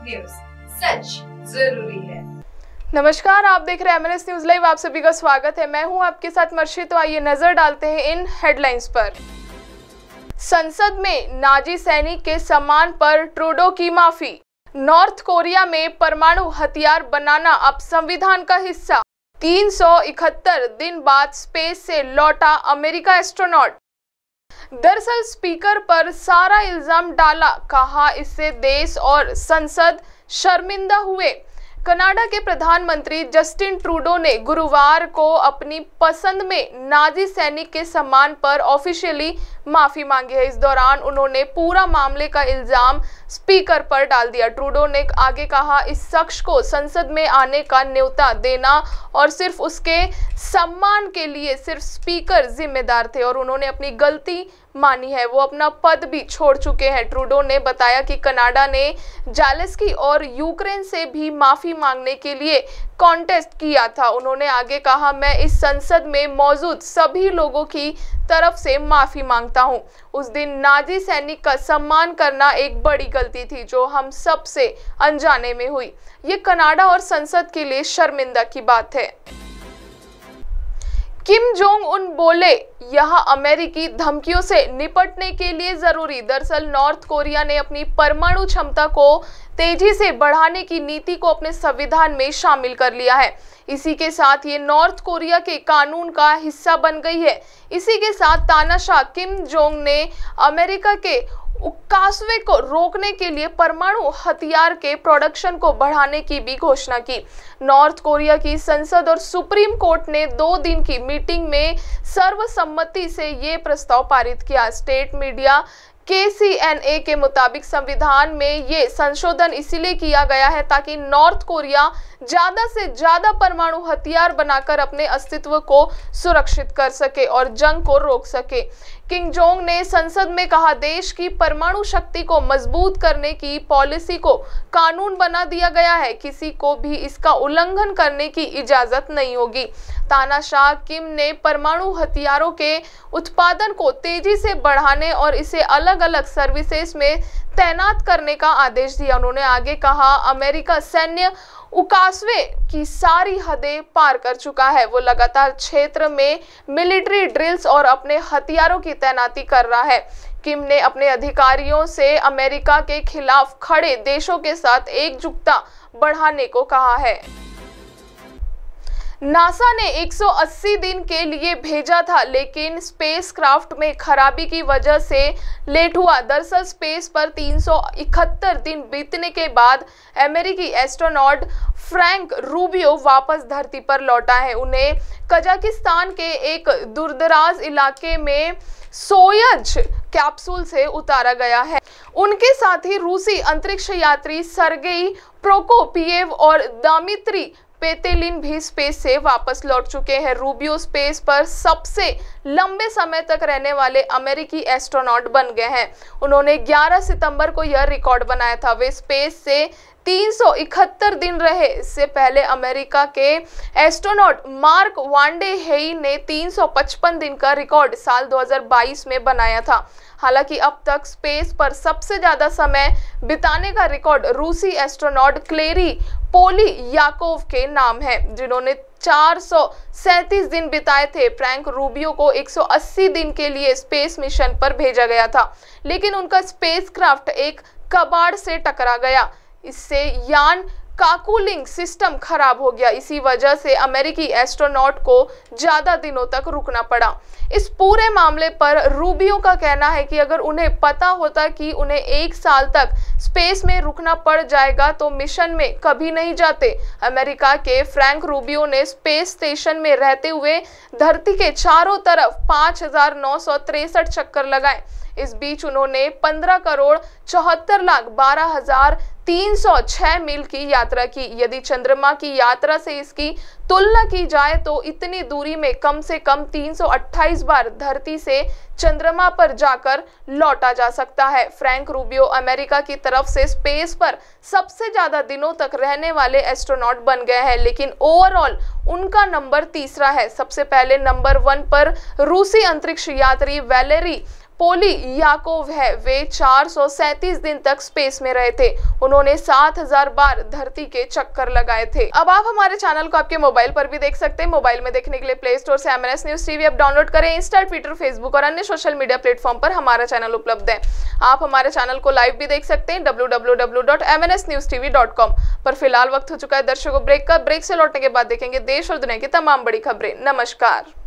News, सच जरूरी है। नमस्कार, आप देख रहे हैं एमएनएस न्यूज लाइव। आप सभी का स्वागत है। मैं हूं आपके साथ मर्शी। तो आइए नजर डालते हैं इन हेडलाइंस पर। संसद में नाजी सैनिक के सम्मान पर ट्रूडो की माफी। नॉर्थ कोरिया में परमाणु हथियार बनाना अब संविधान का हिस्सा। 371 दिन बाद स्पेस से लौटा अमेरिका एस्ट्रोनॉट। दरअसल स्पीकर पर सारा इल्जाम डाला, कहा इससे देश और संसद शर्मिंदा हुए। कनाडा के प्रधानमंत्री जस्टिन ट्रूडो ने गुरुवार को अपनी पसंद में नाजी सैनिक के सम्मान पर ऑफिशियली माफी मांगी है। इस दौरान उन्होंने पूरा मामले का इल्जाम स्पीकर पर डाल दिया। ट्रूडो ने आगे कहा, इस शख्स को संसद में आने का न्योता देना और सिर्फ उसके सम्मान के लिए सिर्फ स्पीकर जिम्मेदार थे और उन्होंने अपनी गलती मानी है। वो अपना पद भी छोड़ चुके हैं। ट्रूडो ने बताया कि कनाडा ने ज़ेलेंस्की और यूक्रेन से भी माफी मांगने के लिए कॉन्टेस्ट किया था। उन्होंने आगे कहा, मैं इस संसद में मौजूद सभी लोगों की तरफ से माफी मांगता हूं। उस दिन नाजी सैनिक का सम्मान करना एक बड़ी गलती थी जो हम सब से अनजाने में हुई। ये कनाडा और संसद के लिए शर्मिंदा की बात है। किम जोंग उन बोले, यह अमेरिकी धमकियों से निपटने के लिए जरूरी। दरअसल नॉर्थ कोरिया ने अपनी परमाणु क्षमता को तेजी से बढ़ाने की नीति को अपने संविधान में शामिल कर लिया है। इसी के साथ ये नॉर्थ कोरिया के कानून का हिस्सा बन गई है। इसी के साथ तानाशाह किम जोंग ने अमेरिका के उक्कासवे को रोकने के लिए परमाणु हथियार के प्रोडक्शन को बढ़ाने की भी घोषणा की। नॉर्थ कोरिया की संसद और सुप्रीम कोर्ट ने 2 दिन की मीटिंग में सर्वसम्मति से ये प्रस्ताव पारित किया। स्टेट मीडिया KCNA के मुताबिक संविधान में ये संशोधन इसीलिए किया गया है ताकि नॉर्थ कोरिया ज्यादा से ज्यादा परमाणु हथियार बनाकर अपने अस्तित्व को सुरक्षित कर सके और जंग को रोक सके। किम जोंग ने संसद में कहा, देश की परमाणु शक्ति को मजबूत करने की पॉलिसी को कानून बना दिया गया है। किसी को भी इसका उल्लंघन करने की इजाजत नहीं होगी। तानाशाह किम ने परमाणु हथियारों के उत्पादन को तेजी से बढ़ाने और इसे अलग अलग सर्विसेज में तैनात करने का आदेश दिया। उन्होंने आगे कहा, अमेरिका सैन्य उकासवे की सारी हदें पार कर चुका है। वो लगातार क्षेत्र में मिलिट्री ड्रिल्स और अपने हथियारों की तैनाती कर रहा है। किम ने अपने अधिकारियों से अमेरिका के खिलाफ खड़े देशों के साथ एकजुटता बढ़ाने को कहा है। नासा ने 180 दिन के लिए भेजा था, लेकिन स्पेसक्राफ्ट में खराबी की वजह से लेट हुआ। दरअसल स्पेस पर 371 दिन बीतने के बाद अमेरिकी एस्ट्रोनॉट फ्रैंक रूबियो वापस धरती पर लौटा है। उन्हें कजाकिस्तान के एक दूरदराज इलाके में सोयुज कैप्सूल से उतारा गया है। उनके साथ ही रूसी अंतरिक्ष यात्री सर्गेई प्रोकोपिएव और दमित्री पेतेलिन भी स्पेस से वापस लौट चुके हैं। रूबियो स्पेस पर सबसे लंबे समय तक रहने वाले अमेरिकी एस्ट्रोनॉट बन गए हैं। उन्होंने 11 सितंबर को यह रिकॉर्ड बनाया था। वे स्पेस से 371 दिन रहे। इससे पहले अमेरिका के एस्ट्रोनॉट मार्क वांडे हेई ने 355 दिन का रिकॉर्ड साल 2022 में बनाया था। हालांकि अब तक स्पेस पर सबसे ज्यादा समय बिताने का रिकॉर्ड रूसी एस्ट्रोनॉट क्लेरी पोलियाकोव के नाम है, जिन्होंने 437 दिन बिताए थे। फ्रैंक रूबियो को 180 दिन के लिए स्पेस मिशन पर भेजा गया था, लेकिन उनका स्पेसक्राफ्ट एक कबाड़ से टकरा गया। इससे यान का कूलिंग सिस्टम खराब हो गया। इसी वजह से अमेरिकी एस्ट्रोनॉट को ज्यादा दिनों तक रुकना पड़ा। इस पूरे मामले पर रूबियो का कहना है कि अगर उन्हें पता होता कि उन्हें 1 साल तक स्पेस में रुकना पड़ जाएगा तो मिशन में कभी नहीं जाते। अमेरिका के फ्रैंक रूबियो ने स्पेस स्टेशन में रहते हुए धरती के चारों तरफ 5,963 चक्कर लगाए। इस बीच उन्होंने 15,74,12,306 मील की यात्रा की। यदि चंद्रमा की यात्रा से इसकी तुलना की जाए तो इतनी दूरी में कम से कम 328 बार धरती से चंद्रमा पर जाकर लौटा जा सकता है। फ्रैंक रूबियो अमेरिका की तरफ से स्पेस पर सबसे ज्यादा दिनों तक रहने वाले एस्ट्रोनॉट बन गए हैं, लेकिन ओवरऑल उनका नंबर तीसरा है। सबसे पहले नंबर 1 पर रूसी अंतरिक्ष यात्री वैलेरी पोलियाकोव है, वे 437 दिन तक स्पेस में रहे थे। उन्होंने 7000 बार धरती के चक्कर लगाए थे। अब आप हमारे चैनल को आपके मोबाइल पर भी देख सकते हैं। मोबाइल में देखने के लिए प्ले स्टोर से MNS news TV app download करें। इंस्टा, ट्विटर, फेसबुक और अन्य सोशल मीडिया प्लेटफॉर्म पर हमारा चैनल उपलब्ध है। आप हमारे चैनल को लाइव भी देख सकते हैं www.mnsnewstv.com पर। फिलहाल वक्त हो चुका है दर्शकों ब्रेक का। ब्रेक से लौटने के बाद देखेंगे देश और दुनिया की तमाम बड़ी खबरें। नमस्कार।